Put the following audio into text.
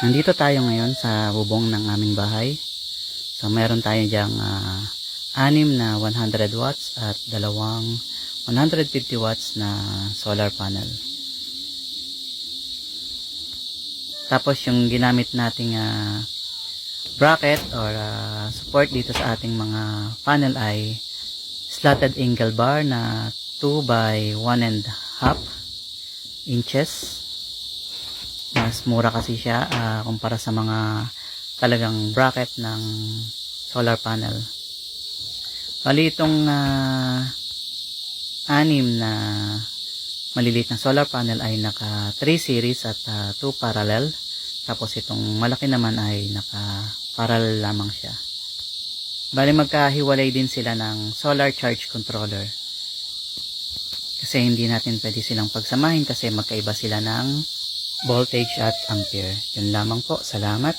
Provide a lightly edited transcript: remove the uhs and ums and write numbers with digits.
Nandito tayo ngayon sa bubong ng aming bahay. So meron tayo diyang 6 na 100 watts at dalawang 150 watts na solar panel. Tapos yung ginamit nating bracket or support dito sa ating mga panel ay slotted angle bar na 2 by 1.5 inches. Mas mura kasi siya kumpara sa mga talagang bracket ng solar panel. Bali itong 6 na maliliit na solar panel ay naka 3 series at 2 parallel. Tapos itong malaki naman ay naka parallel lamang siya. Bali magkahiwalay din sila ng solar charge controller. Kasi hindi natin pwede silang pagsamahin kasi magkaiba sila ng voltage at ampere. Yun lamang po. Salamat.